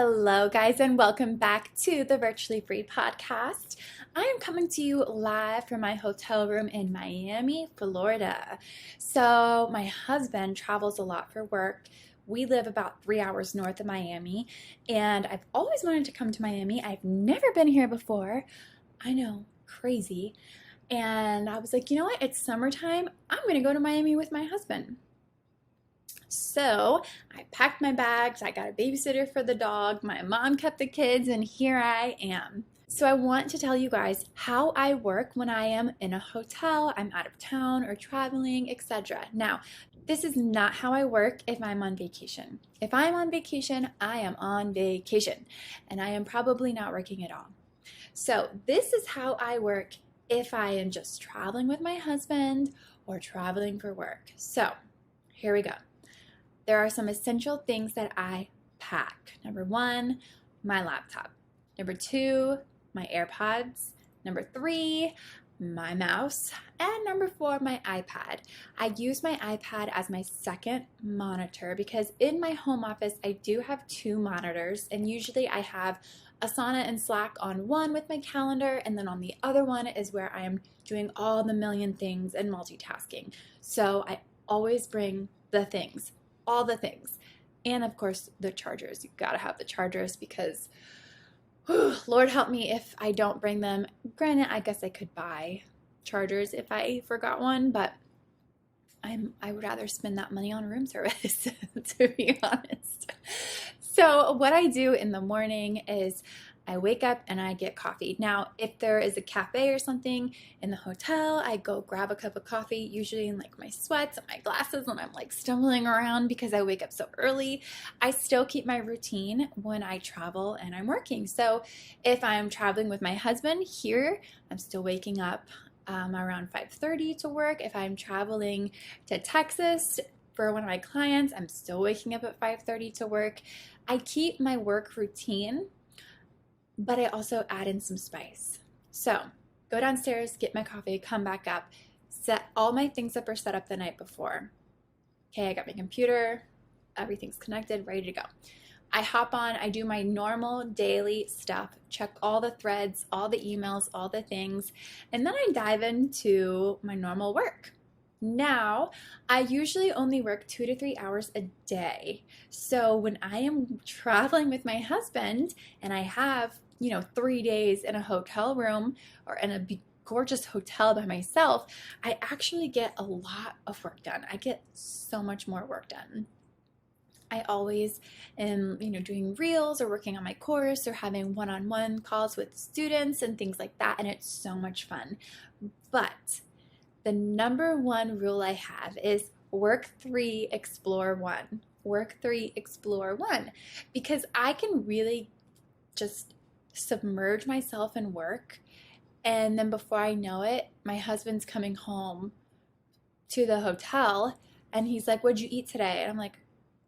Hello, guys, and welcome back to the Virtually Free podcast. I am coming to you live from my hotel room in Miami, Florida. So, my husband travels a lot for work. We live about 3 hours north of Miami, and I've always wanted to come to Miami. I've never been here before. I know, crazy. And I was like, you know what? It's summertime. I'm going to go to Miami with my husband. So I packed my bags, I got a babysitter for the dog, my mom kept the kids, and here I am. So I want to tell you guys how I work when I am in a hotel, I'm out of town or traveling, etc. Now, this is not how I work if I'm on vacation. If I'm on vacation, I am on vacation, and I am probably not working at all. So this is how I work if I am just traveling with my husband or traveling for work. So here we go. There are some essential things that I pack. Number one, my laptop. Number two, my AirPods. Number three, my mouse. And number four, my iPad. I use my iPad as my second monitor because in my home office, I do have two monitors, and usually I have Asana and Slack on one with my calendar, and then on the other one is where I am doing all the million things and multitasking. So I always bring the things. All the things. And of course, the chargers. You gotta have the chargers because, Lord help me if I don't bring them. Granted, I guess I could buy chargers if I forgot one, but I would rather spend that money on room service, to be honest. So what I do in the morning is I wake up and I get coffee. Now, if there is a cafe or something in the hotel, I go grab a cup of coffee, usually in like my sweats and my glasses, and I'm like stumbling around because I wake up so early. I still keep my routine when I travel and I'm working. So if I'm traveling with my husband here, I'm still waking up around 5:30 to work. If I'm traveling to Texas for one of my clients, I'm still waking up at 5:30 to work. I keep my work routine, but I also add in some spice. So go downstairs, get my coffee, come back up, set all my things up or set up the night before. Okay, I got my computer, everything's connected, ready to go. I hop on, I do my normal daily stuff, check all the threads, all the emails, all the things, and then I dive into my normal work. Now, I usually only work 2 to 3 hours a day. So when I am traveling with my husband and I have, 3 days in a hotel room or in a gorgeous hotel by myself, I actually get a lot of work done. I get so much more work done. I always am, doing reels or working on my course or having one-on-one calls with students and things like that, and it's so much fun. But the number one rule I have is work 3, explore 1. Work 3, explore 1. Because I can really just submerge myself in work, and then before I know it, my husband's coming home to the hotel and he's like, "What'd you eat today?" And I'm like,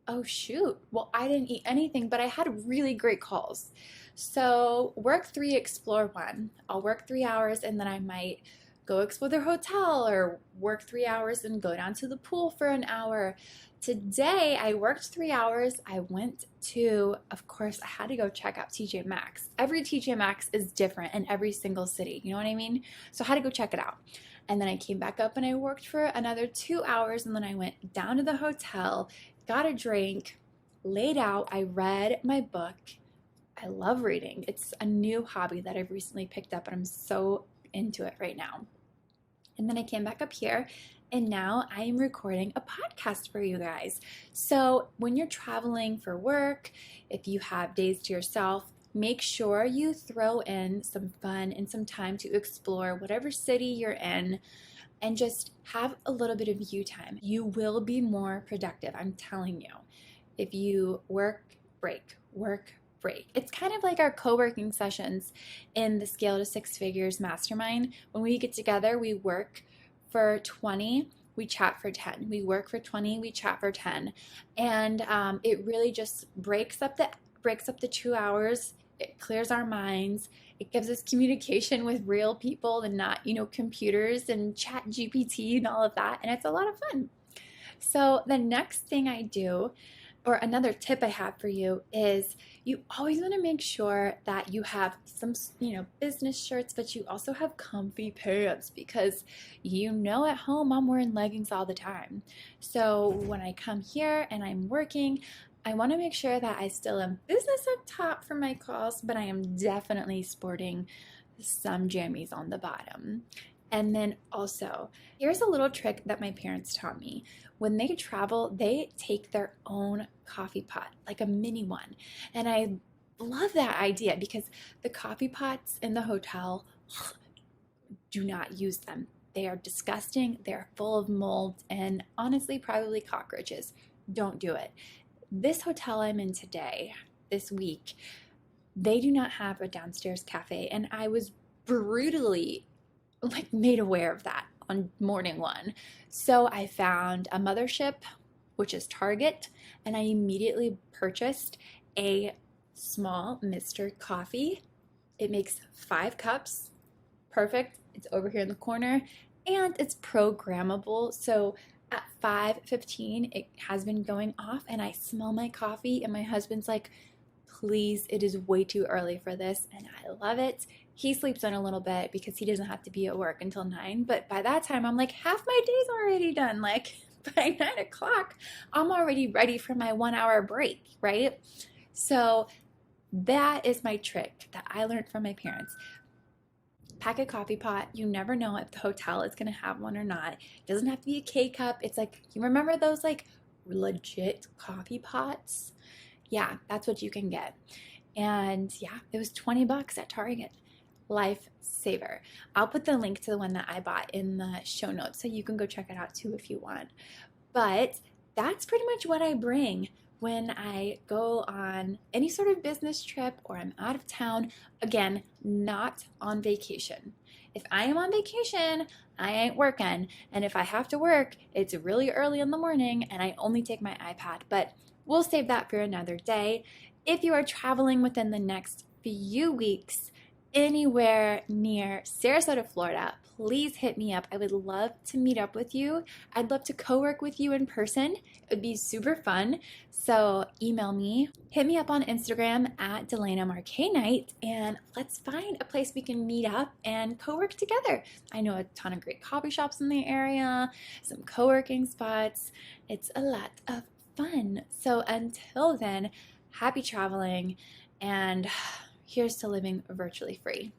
"Oh shoot, well, I didn't eat anything, but I had really great calls." So work 3, explore 1. I'll work 3 hours and then I might go explore their hotel or work 3 hours and go down to the pool for an hour. Today, I worked 3 hours. I went to, of course, I had to go check out TJ Maxx. Every TJ Maxx is different in every single city. You know what I mean? So I had to go check it out. And then I came back up and I worked for another 2 hours. And then I went down to the hotel, got a drink, laid out. I read my book. I love reading. It's a new hobby that I've recently picked up, and I'm so into it right now. And then I came back up here, and now I am recording a podcast for you guys. So when you're traveling for work, if you have days to yourself, make sure you throw in some fun and some time to explore whatever city you're in and just have a little bit of you time. You will be more productive, I'm telling you. If you work, break, work, break. It's kind of like our co-working sessions in the Scale to Six Figures Mastermind. When we get together, we work for 20, we chat for 10. We work for 20, we chat for 10. And it really just breaks up the 2 hours. It clears our minds. It gives us communication with real people and not, computers and chat GPT and all of that. And it's a lot of fun. So the next thing I do Or another tip I have for you is you always want to make sure that you have some, business shirts, but you also have comfy pants because at home I'm wearing leggings all the time. So when I come here and I'm working, I want to make sure that I still am business up top for my calls, but I am definitely sporting some jammies on the bottom. And then also, here's a little trick that my parents taught me. When they travel, they take their own coffee pot, like a mini one. And I love that idea because the coffee pots in the hotel, do not use them. They are disgusting, they're full of mold, and honestly, probably cockroaches. Don't do it. This hotel I'm in today, this week, they do not have a downstairs cafe, and I was brutally made aware of that on morning one. So I found a mothership, which is Target, and I immediately purchased a small Mr. Coffee. It makes 5 cups. Perfect. It's over here in the corner, and it's programmable. So at 5:15, it has been going off, and I smell my coffee, and my husband's like, please, it is way too early for this, and I love it. He sleeps in a little bit because he doesn't have to be at work until 9, but by that time, I'm like, half my day's already done. Like, by 9 o'clock, I'm already ready for my 1 hour break, right? So that is my trick that I learned from my parents. Pack a coffee pot. You never know if the hotel is going to have one or not. It doesn't have to be a K-cup. It's like, you remember those legit coffee pots? Yeah, that's what you can get. And yeah, it was $20 at Target. Lifesaver. I'll put the link to the one that I bought in the show notes so you can go check it out too if you want. But that's pretty much what I bring when I go on any sort of business trip or I'm out of town. Again, not on vacation. If I am on vacation, I ain't working. And if I have to work, it's really early in the morning and I only take my iPad. But we'll save that for another day. If you are traveling within the next few weeks anywhere near Sarasota, Florida, please hit me up. I would love to meet up with you. I'd love to co-work with you in person. It would be super fun. So email me, hit me up on Instagram at Dalaina Marquet Night, and let's find a place we can meet up and co-work together. I know a ton of great coffee shops in the area, some co-working spots. It's a lot of fun. So until then, happy traveling, and here's to living virtually free.